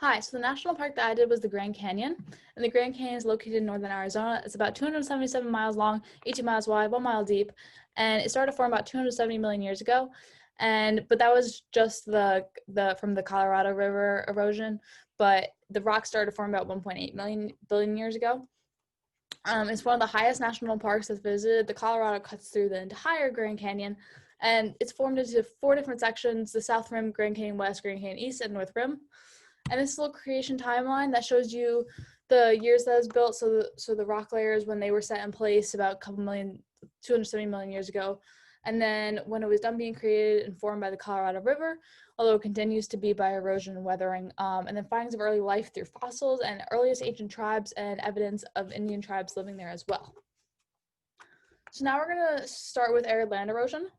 Hi, so the national park that I did was the Grand Canyon, and the Grand Canyon is located in northern Arizona. It's about 277 miles long, 18 miles wide, 1 mile deep, and it started to form about 270 million years ago. But that was just the from the Colorado River erosion, but the rock started to form about 1.8 billion years ago. It's one of the highest national parks that's visited. The Colorado cuts through the entire Grand Canyon, and it's formed into 4 different sections: the South Rim, Grand Canyon West, Grand Canyon East, and North Rim. And this little creation timeline that shows you the years that it was built. So the rock layers, when they were set in place about a couple million, 270 million years ago. And then when it was done being created and formed by the Colorado River, although it continues to be by erosion and weathering. And then findings of early life through fossils and earliest ancient tribes and evidence of Indian tribes living there as well. So now we're gonna start with arid land erosion.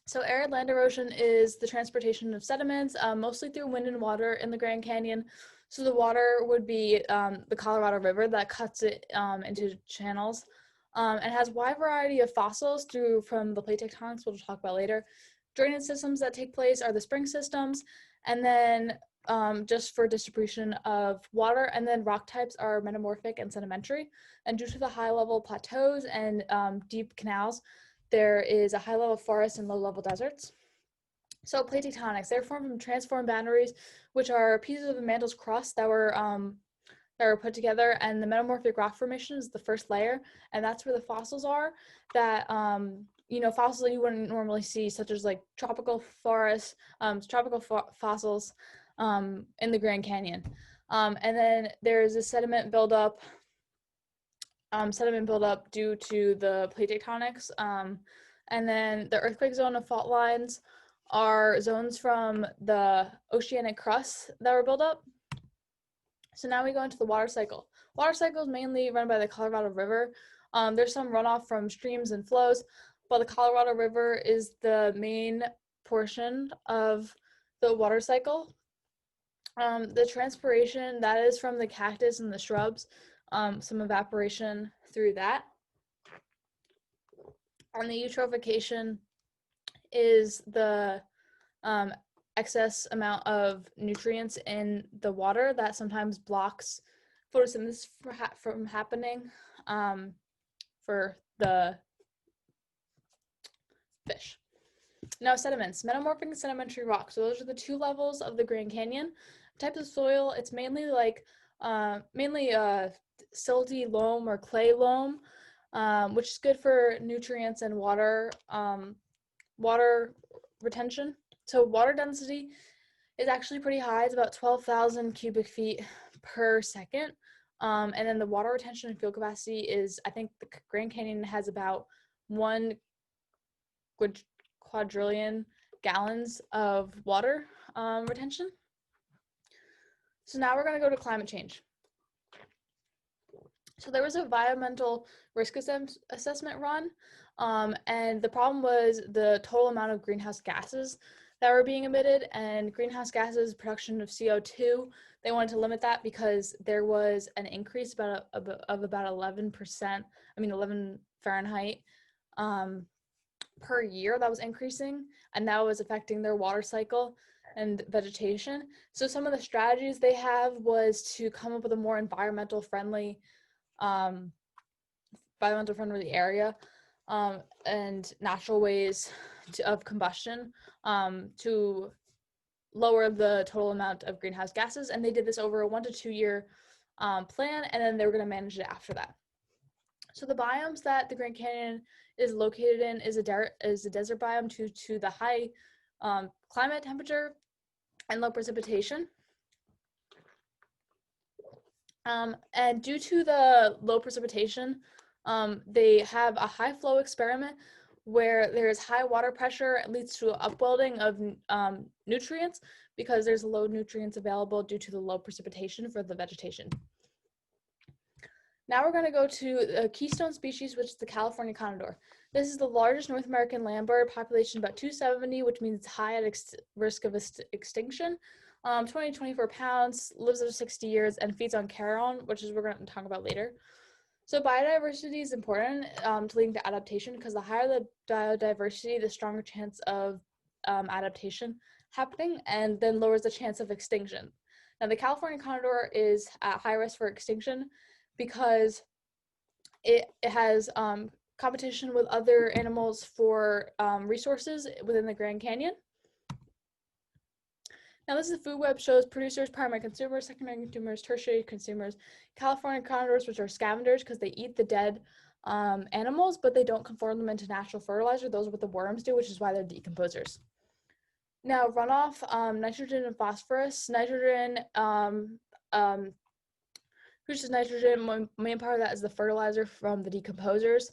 So arid land erosion is the transportation of sediments, mostly through wind and water in the Grand Canyon. So the water would be the Colorado River that cuts it into channels, and has a wide variety of fossils from the plate tectonics, we'll talk about later. Drainage systems that take place are the spring systems, and then just for distribution of water, and then rock types are metamorphic and sedimentary. And due to the high level plateaus and deep canals, there is a high-level forest and low-level deserts. So plate tectonics, they're formed from transform boundaries, which are pieces of the mantle's crust that were put together, and the metamorphic rock formation is the first layer, and that's where the fossils are that fossils that you wouldn't normally see, such as like tropical forests, fossils in the Grand Canyon. And then there's a sediment buildup due to the plate tectonics. And then the earthquake zone of fault lines are zones from the oceanic crust that were built up. So now we go into the water cycle. Water cycle is mainly run by the Colorado River. There's some runoff from streams and flows, but the Colorado River is the main portion of the water cycle. The transpiration, that is from the cactus and the shrubs, some evaporation through that. And the eutrophication is the excess amount of nutrients in the water that sometimes blocks photosynthesis from happening for the fish. Now, sediments, metamorphic and sedimentary rock. So those are the 2 levels of the Grand Canyon. Types of soil, it's mainly silty loam or clay loam, which is good for nutrients and water retention. So water density is actually pretty high. It's about 12,000 cubic feet per second. And then the water retention and field capacity is, I think the Grand Canyon has about 1 quadrillion gallons of water retention. So now we're going to go to climate change. So there was a environmental risk assessment run, and the problem was the total amount of greenhouse gases that were being emitted, and greenhouse gases production of CO2. They wanted to limit that because there was an increase of about 11%, 11 Fahrenheit per year that was increasing, and that was affecting their water cycle and vegetation. So some of the strategies they have was to come up with a more environmental friendly area and natural ways of combustion to lower the total amount of greenhouse gases. And they did this over a 1 to 2 year plan, and then they were going to manage it after that. So the biomes that the Grand Canyon is located in is a desert biome due to the high climate temperature and low precipitation. And due to the low precipitation, they have a high flow experiment where there is high water pressure. It leads to upwelling of nutrients because there's low nutrients available due to the low precipitation for the vegetation. Now we're going to go to a keystone species, which is the California condor. This is the largest North American land bird, population about 270, which means high at risk of extinction. 20 to 24 pounds, lives up to 60 years, and feeds on carrion, which is we're going to talk about later. So biodiversity is important to leading to adaptation, because the higher the biodiversity, the stronger chance of adaptation. happening and then lowers the chance of extinction. Now, the California condor is at high risk for extinction because it has competition with other animals for resources within the Grand Canyon. Now, this is the food web, shows producers, primary consumers, secondary consumers, tertiary consumers. California condors, which are scavengers because they eat the dead animals, but they don't conform them into natural fertilizer. Those are what the worms do, which is why they're decomposers. Now, runoff, nitrogen and phosphorus. Nitrogen produces nitrogen. Main part of that is the fertilizer from the decomposers.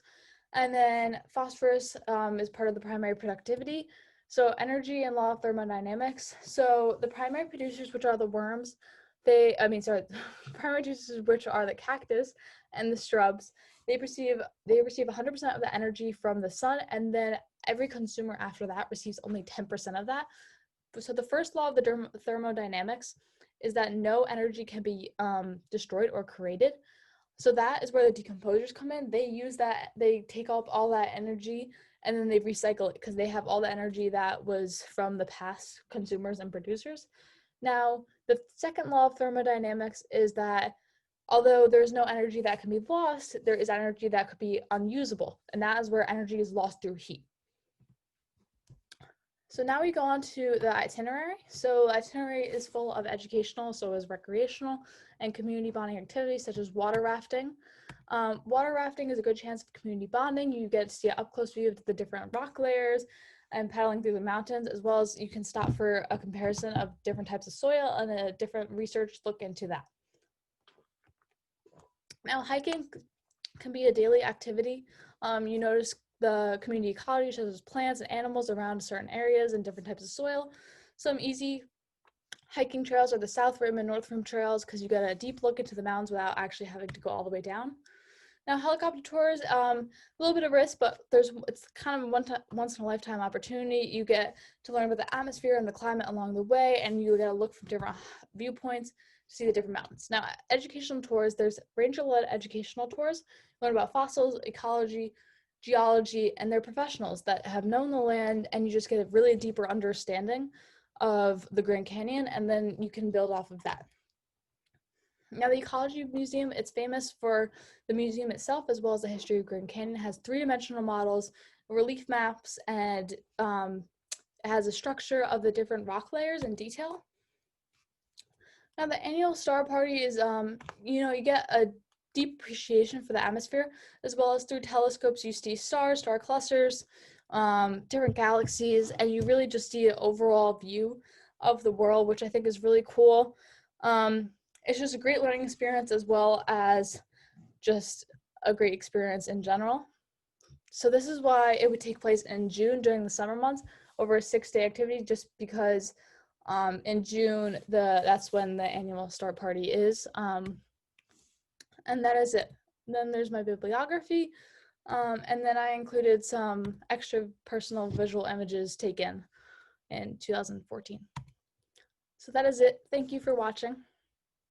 And then phosphorus is part of the primary productivity. So energy and law of thermodynamics. So the primary producers, which are the worms, primary producers, which are the cactus and the shrubs, they receive 100% of the energy from the sun, and then every consumer after that receives only 10% of that. So the first law of the thermodynamics is that no energy can be destroyed or created. So that is where the decomposers come in. They use that, they take up all that energy and then they recycle it because they have all the energy that was from the past consumers and producers. Now, the second law of thermodynamics is that although there's no energy that can be lost, there is energy that could be unusable, and that is where energy is lost through heat. So now we go on to the itinerary. So the itinerary is full of educational, so is recreational, and community bonding activities such as water rafting. Water rafting is a good chance of community bonding. You get to see an up-close view of the different rock layers and paddling through the mountains, as well as you can stop for a comparison of different types of soil and a different research look into that. Now, hiking can be a daily activity. You notice the community ecology, such as plants and animals around certain areas and different types of soil. Some easy hiking trails are the South Rim and North Rim trails because you get a deep look into the mountains without actually having to go all the way down. Now, helicopter tours, a little bit of risk, but it's kind of a once in a lifetime opportunity. You get to learn about the atmosphere and the climate along the way, and you get a look from different viewpoints to see the different mountains. Now, educational tours, there's ranger-led educational tours. Learn about fossils, ecology, geology, and they're professionals that have known the land, and you just get a really deeper understanding of the Grand Canyon, and then you can build off of that. Now, the Ecology Museum, it's famous for the museum itself as well as the history of Grand Canyon. It has three-dimensional models, relief maps, and it has a structure of the different rock layers in detail. Now, the annual star party is, you get a deep appreciation for the atmosphere, as well as through telescopes you see stars, star clusters, different galaxies, and you really just see an overall view of the world, which I think is really cool. It's just a great learning experience as well as just a great experience in general. So this is why it would take place in June during the summer months over a 6-day activity, just because in June, that's when the annual star party is. And that is it. Then there's my bibliography. And then I included some extra personal visual images taken in 2014. So that is it. Thank you for watching.